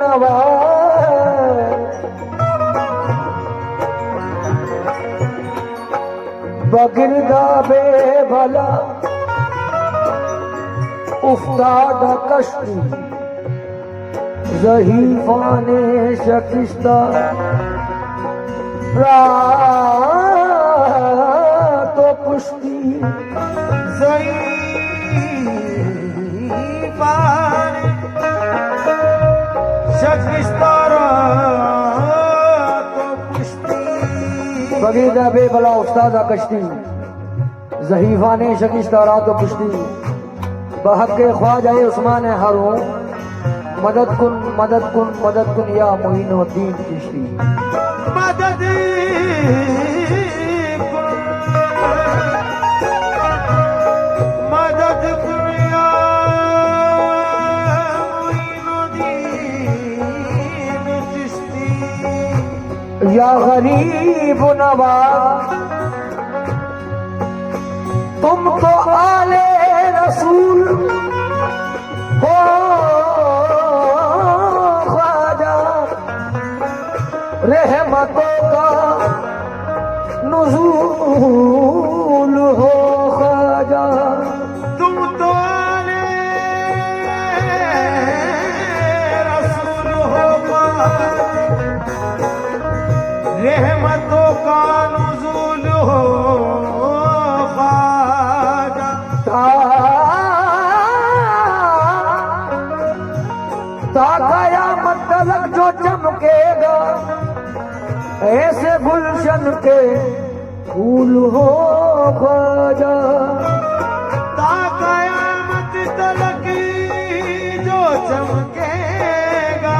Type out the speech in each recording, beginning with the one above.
नवाज बगिरदा बे भला उफ्ताद कश्ती ज़हीफ़ाने शकिस्ता तो पुश्ती ज़हीफ़ाने शकिस्ता तो पुश्ती बगिरदा बे भला उफ्ताद कश्ती ज़हीफ़ाने शकिस्ता तो पुश्ती बहक़ ख्वाजा उस्मान हारून मदद कुन मदद कुन मदद कुन या मोइनुद्दीन चिश्ती मदद मदद कुन या मोइनुद्दीन चिश्ती या गरीब नवाज तुम तो आले रसूल हो ख्वाजा रहमतों का नुज़ूल हो ख्वाजा तुम तो आले रसूल हो रहमतों का नुज़ूल हो ख्वाजा ता क़यामत तलक जो चमकेगा ऐसे गुलशन के फूल हो ख्वाजा ता क़यामत तलक जो चमकेगा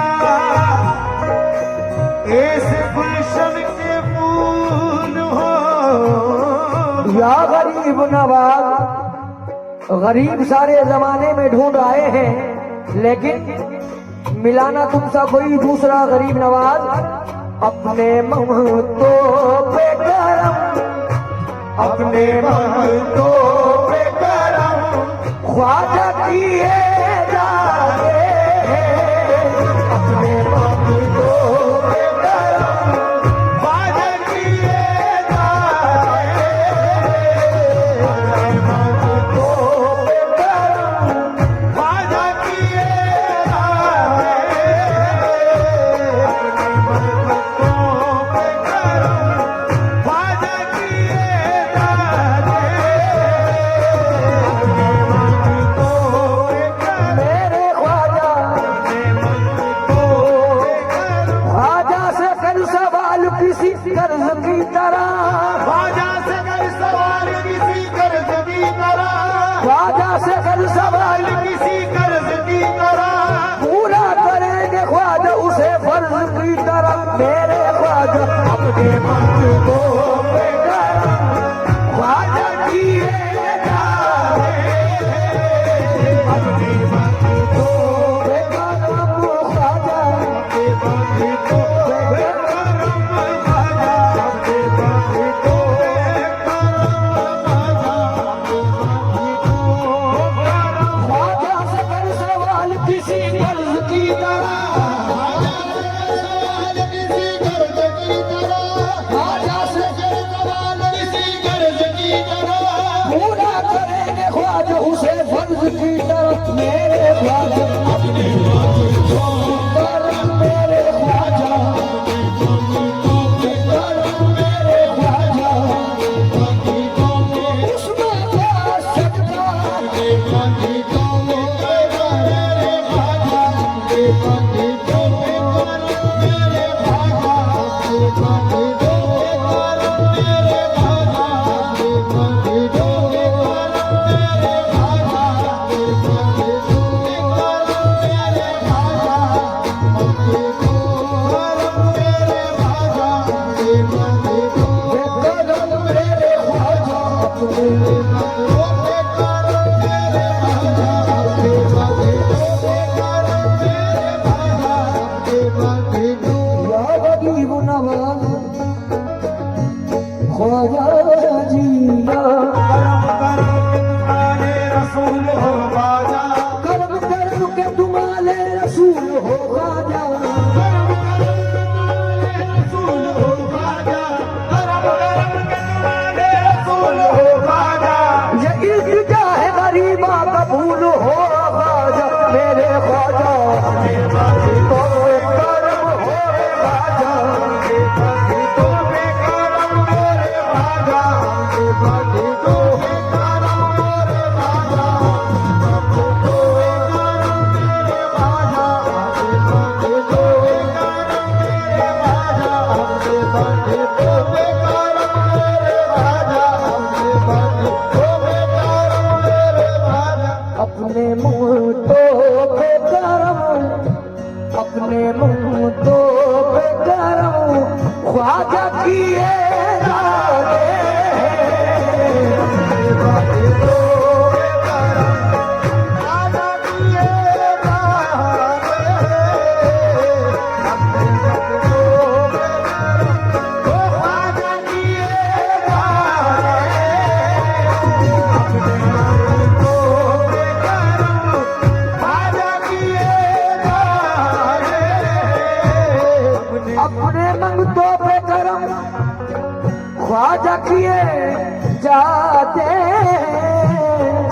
ऐसे गुलशन के फूल हो या गरीब नवाज गरीब सारे जमाने में ढूंढ आए हैं लेकिन मिलाना तुमसा कोई दूसरा गरीब नवाज अपने महतो पे करम अपने महतो पे करम ख्वाजा किए जा रहे हैं अपने महतो पे करम ख्वाजा किए जा रहे हैं महतो पे करम ख्वाजा किए जा रहे ख्वाजा किए जा मेरे ख्वाजा ख्वाजा से कर सवाल किसी कर्ज की तरह ख्वाजा से कर सवाल किसी कर्ज की तरह ख्वाजा से कर सवाल किसी कर्ज की तरह पूरा करेंगे ख्वाजा उसे फर्ज की तरह मेरे ख्वाजा अपने मंग को पे करम ख्वाजा किए जा रहे हैं अपने मंग को पे करम ख्वाजा अपने मंग को पे करम ख्वाजा से कर सवाल किसी कर्ज की तरह ख्वाजा से कर सवाल किसी कर्ज की तरह पूरा करेंगे ख्वाजा उसे फर्ज की तरफ मेरे ख्वाजा अपने मंग को करम मेरे ख्वाजा करम मेरे ख्वाजा उसमें क्या सकता करम मेरे ख्वाजा या गरीब नवाज ख्वाजा जिया रसूल हो ख्वाजा करम करम के तुम्हारे रसूल हो ख्वाजा अपने मुंह तो बेकरम, अपने मुंह तो बेकरम, ख्वाजा किए जाने अपने मंगतों पे करम ख्वाजा किए जाते,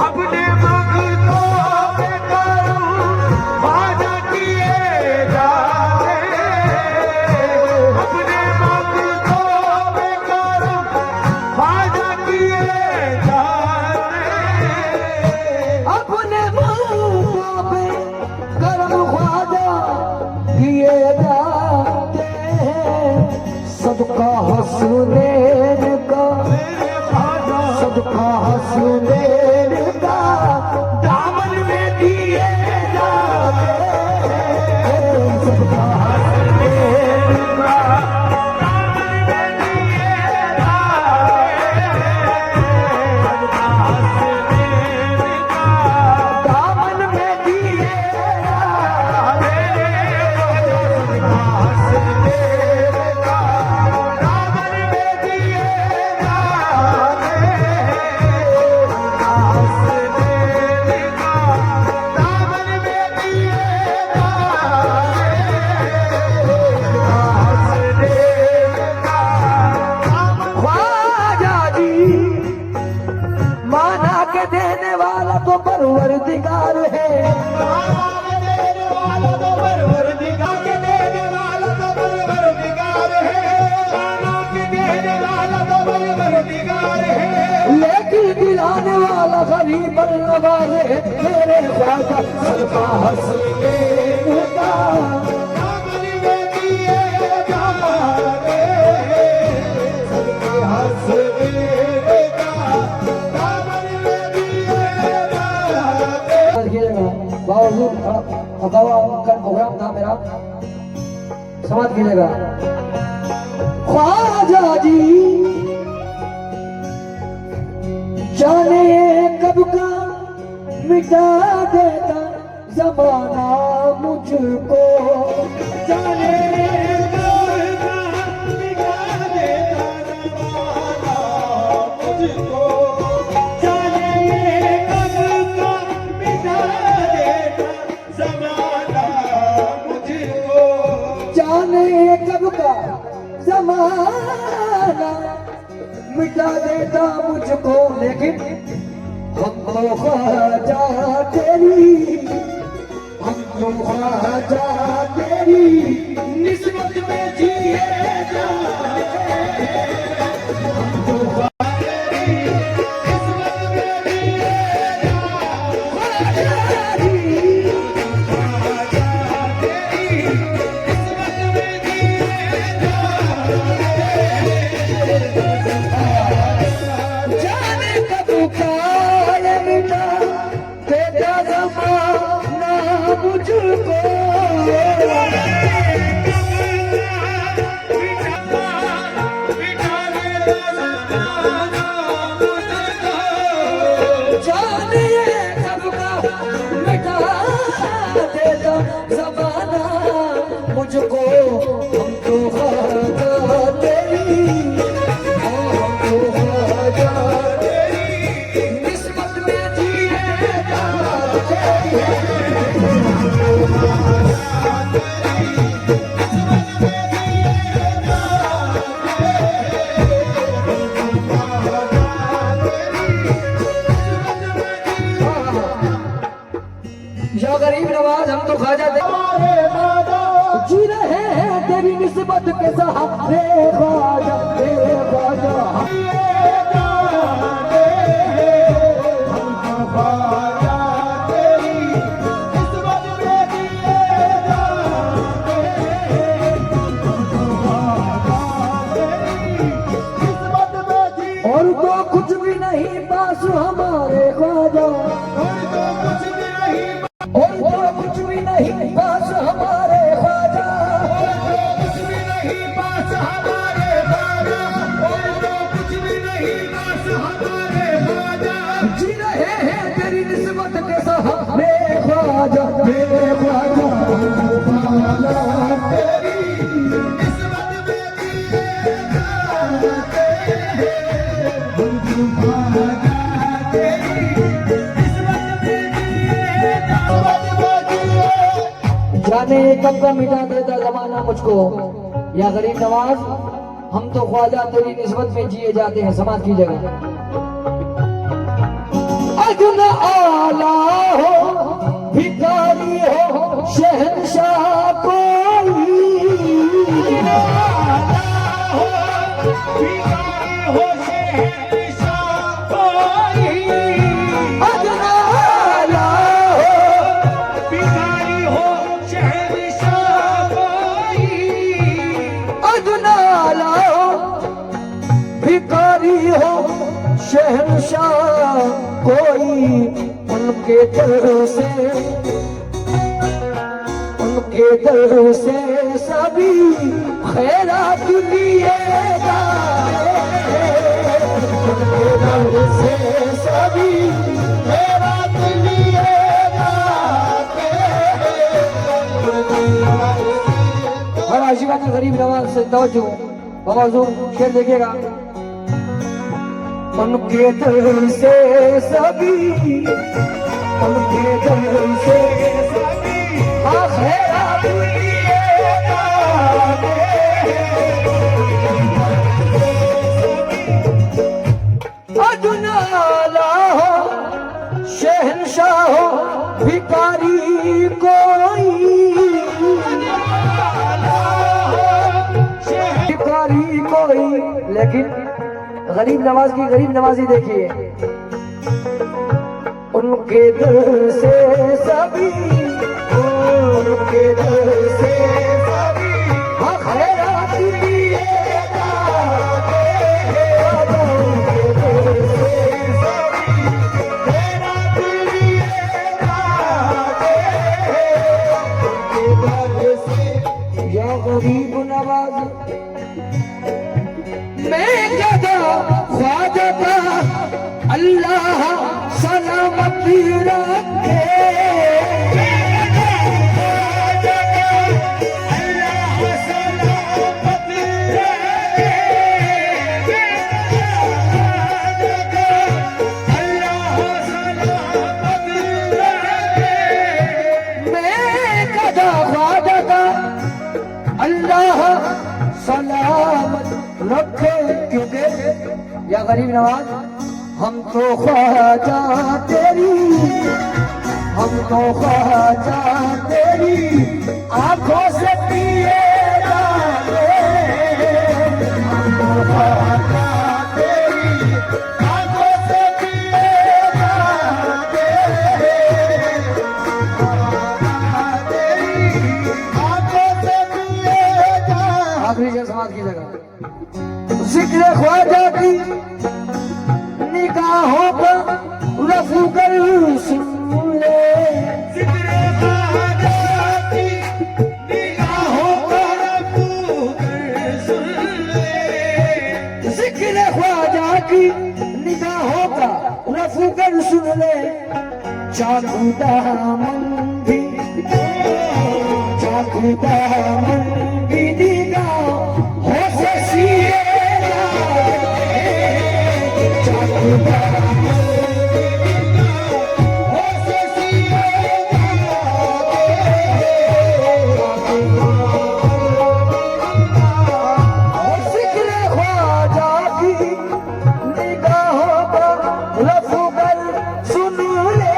अपने मंगतों पे करम ख्वाजा किए जाते, अपने मंगतों पे करम ख्वाजा किए जाते, अपने मंगतों पे करम ख्वाजा किए जाते हैं। सदका हसनैन का, सदका हसनैन का दामन में दिए जाते हैं। सदका हसनैन का दामन में दिए जाते हैं। सदका हसनैन का दामन में दिए जाते हैं। सदका हसनैन का दामन में दिए जाते ख्वाजा जी माना के देने वाला तो परवरदिगार है, देने वाला तो परवरदिगार के देने वाला तो परवरदिगार है, खाना के देने वाला तो परवरदिगार है, लेकिन दिलाने वाला गरीब नवाज है मेरे ख्वाजा। सदका हसनैन का दामन में दिए जाते, सदके हसनैन का दामन में दिए जाते। बावजूद हवा का प्रोग्राम था मेरा, समझ कीजिएगा। ख्वाजा जी जाने कब का मिटा देता जमाना मुझको, जाने कब का मिटा देता जमाना मुझको, जाने कब का मिटा देता जमाना मुझको, जाने कब का जमाना मिटा देता मुझको, लेकिन हम तो ख्वाजा तेरी, हम तो ख्वाजा तेरी निस्बत में जिए जाते हैं। हम तो ख्वाजा तेरी निस्बत में जिए जाते हैं। ख्वाजा तेरी निस्बत में जिए जाते हैं। जाने कब का ये मिटा देता जमाना मुझको, जाने कब का मिटा देता जमाना मुझको, हम तो ख्वाजा तेरी, हम तो ख्वाजा तेरी निस्बत में जिए जाते हैं। या गरीब नवाज हम तो ख्वाजा जी रहे हैं तेरी निस्बत के सहारे, ख्वाजा तेरे ख्वाजा और तो कुछ भी नहीं पास हमारे ख्वाजा, और तो कुछ भी के साथ मेरे ख्वाजा तेरी किस्मत में दिए जाते हैं ख्वाजा तेरी किस्मत में दिए जाते जाने कब का मिटा देता जमाना मुझको या गरीब नवाज, हम तो ख्वाजा तेरी निस्बत में जिए जाते हैं। समाज की जगह अजन आला हो भिखारी हो शहंशाह कोई, हो शहंशाह कोई अजन आला हो भिखारी हो शहंशाह कोई अजन आला हो भिखारी हो शहंशाह कोई, उनके दर से सभी खैरात लिए जाए, उनके दर से सभी खैरात लिए जाते हैं। और आशिका के गरीब नवाज से तवज्जो, बाबा ज़ूम शेर देखिएगा। उनके दर से सभी, उनके दर से सभी आखिरत लिए जाते हैं। अजनाला हो शहंशाह हो भिखारी कोई, भिखारी कोई, लेकिन गरीब नवाज की गरीब नवाजी देखिए। उनके दर से सभी, उनके दर से सभी खैरात लिए जाते हैं, उनके दर से सभी खैरात लिए जाते हैं, उनके दर से। या गरीब नवाज मैं गदा ख्वाजा का अल्लाह सलामती रखे, अल्लाह सलामत रखे, अल्लाह सलामत रखे। मैं गदा ख्वाजा का अल्लाह सलामत रखे, क्योंकि या गरीब नवाज हम तो ख्वाजा तेरी, हम तो ख्वाजा तेरी आंखों से पिए जाते हैं, हम तो ख्वाजा तेरी आंखों से पिए जाते हैं, ख्वाजा तेरी आंखों से पिए जाते। आखिरी जगह समाज की जगह जिक्र ख्वाजा की निगाहों पर रफू कर सुन ले, जिक्र ख्वाजा की निगाहों पर रफू कर सुन ले, जिक्र ख्वाजा की निगाहों का रफू कर सुन ले। चाकू दामन भी, चाकू दामन भी निगाहों से सिए जाते हैं, चाकू दामन भी निगाहों से सिए जाते हैं, और जिक्र ख्वाजा की निगाहों पर रफू कर सुन ले।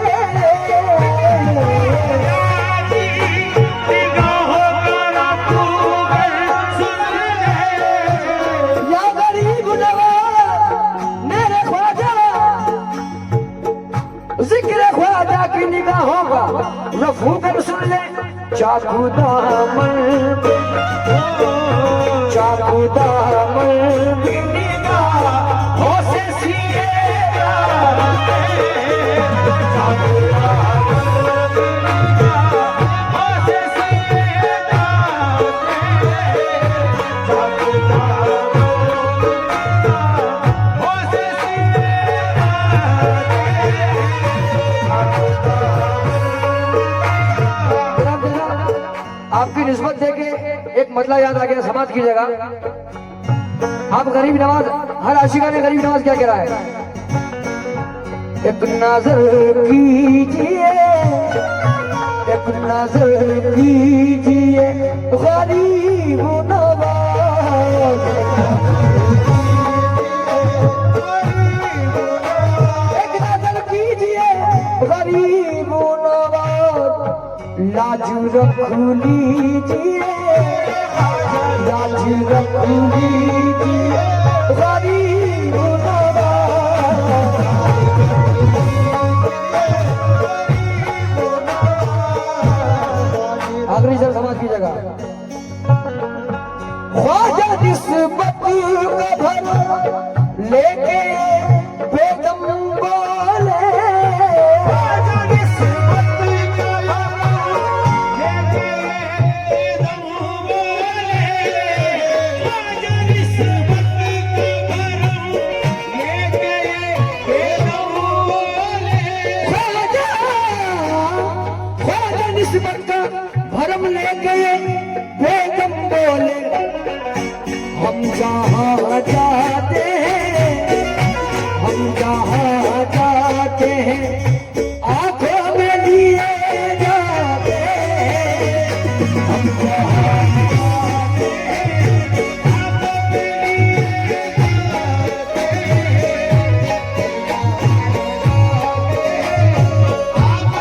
निगाहों का रफू कर सुन ले, या गरीब नवाज मेरे ख्वाजा, जिक्र ख्वाजा की निगाहों का रफू कर सुन ले। चाकू दामन, चाकू दामन की निगाहों से सिए जाते हैं, चाकू दामन की निगाहों से सिए जाते हैं, चाकू दामन की निगाहों से सिए जाते हैं, चाकू दामन निस्बत देके एक मतलब याद आ गया, समाज की जगह आप गरीब नवाज, हर आशिका ने गरीब नवाज क्या कह रहा है? एक नजर कीजिए, एक नजर कीजिए गरीब नवाज, एक नजर कीजिए गरीब नवाज, लाज रख लीजिए, लाज रख लीजिए गरीब नवाज। आखिरी शब्द समाज की जगह, ख्वाजा निस्बत का भर लेके बेदम बोले, ख्वाजा निस्बत का भर लेके बेदम बोले, ख्वाजा निस्बत का भर लेके बेदम बोले, ख्वाजा निस्बत का भरम लेके बेदम बोले, हम जहाँ जाते हैं, हम जहाँ जाते हैं आंखों में लिए जाते हैं, हम जहाँ जाते हैं आंखों में लिए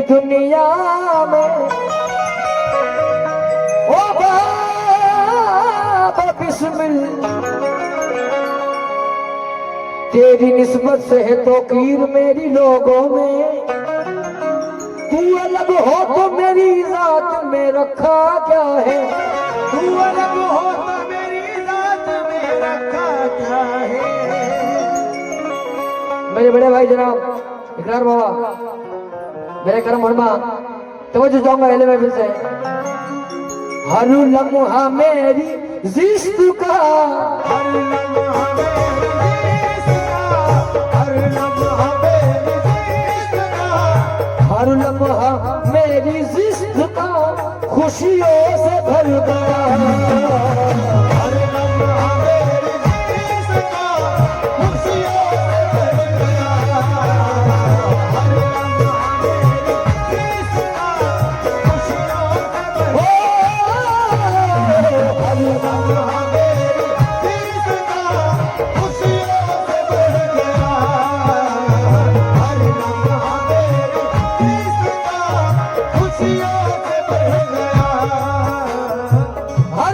दुनिया में ओ बाबा बिस्मिल्लाह, तेरी निस्बत से है तो कीर मेरी लोगों में, तू अलग हो तो मेरी जात में रखा क्या है, तू अलग हो तो मेरी जात में रखा क्या है। मेरे बड़े भाई जनाब इकरार बाबा, मेरे करम हरमा तो जो जाऊंगा एले में फिर से, हर लम्हा मेरी जिस्त का, हर लम्हा मेरी जिस्त का, हर लम्हा मेरी जिस्त का, हर लम्हा मेरी जिस्त का खुशियों से भर गया, हर लम्हा मेरी जिस्त का खुशियों से भर गया, हर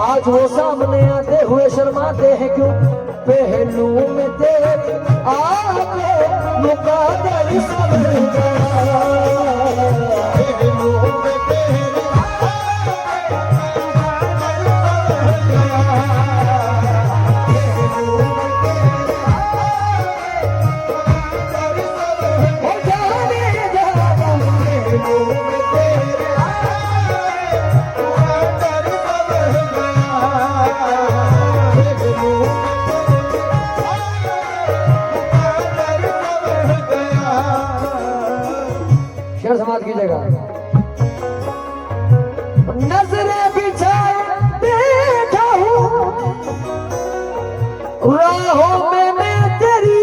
आज वो सामने आते हुए शर्माते हैं क्यों, पहलू में तेरे आके मुकादर सवर गया। पहलू में तेरे शेर समाज कीजिएगा। नजरें बिछाए बैठा हूँ राहों में मैं तेरी,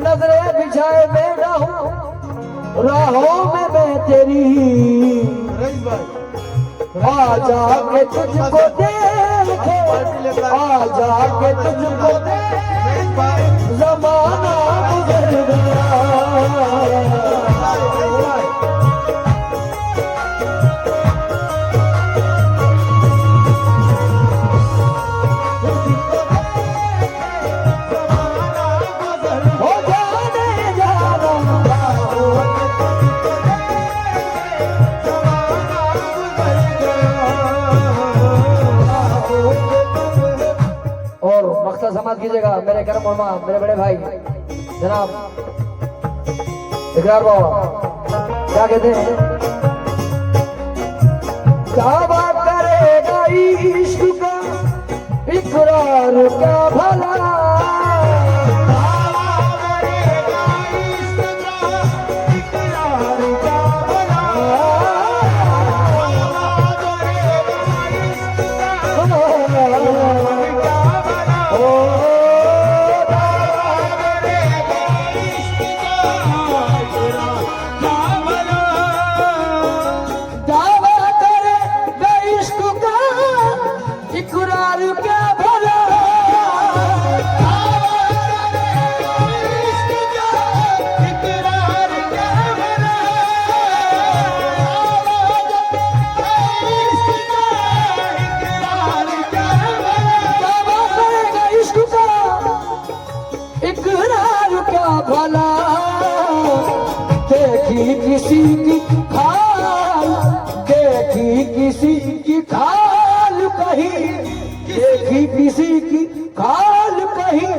नजरें बिछाए बैठा हूँ राहों में मैं तेरी, आ जाके तुझको देखे, आ जाके तुझको देखे ज़माना गुजर गया। समाज कीजिएगा मेरे करम उलमा, मेरे बड़े भाई जनाब इकरार बाबा क्या कहते हैं, दावा करेगा इश्क का इकरार क्या भला, भला देखी किसी की खाल, देखी किसी की खाल कहीं, देखी किसी की खाल कहीं,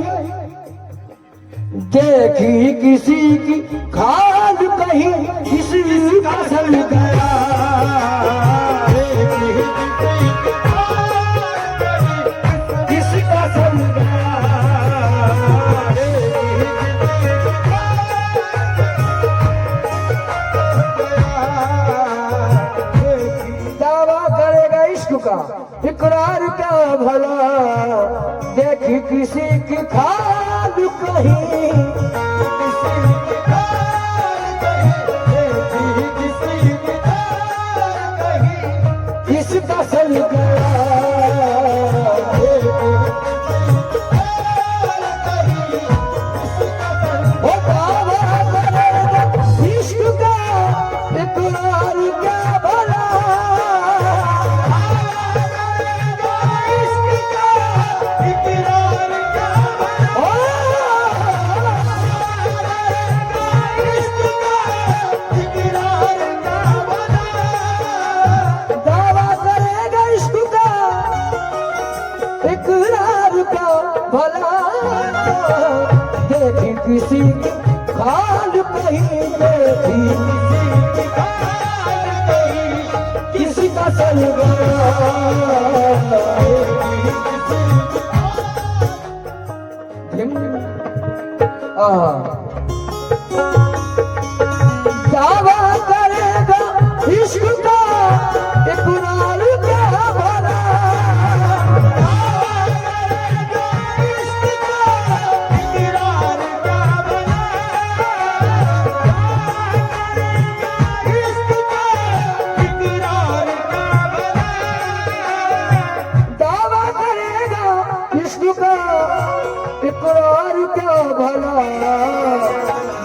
देखी किसी की खाल कहीं, किसी का सल गया, किसी का सल गया। इकरार क्या भला देखी किसी की खाल कहीं, किसका सल गया, वो दावा करेगा इश्क का इकरार क्या भला, देखी किसी की खाल कहीं, देखी किसी का सल गया, दावा करेगा इश्क का इकरार क्या भला, दावा करेगा विष्णु का इकरार क्या भला,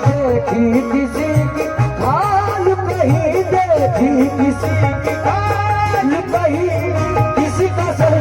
देखी किसी की हाल कहीं, देखी किसी की हाल कहीं, किसी का सर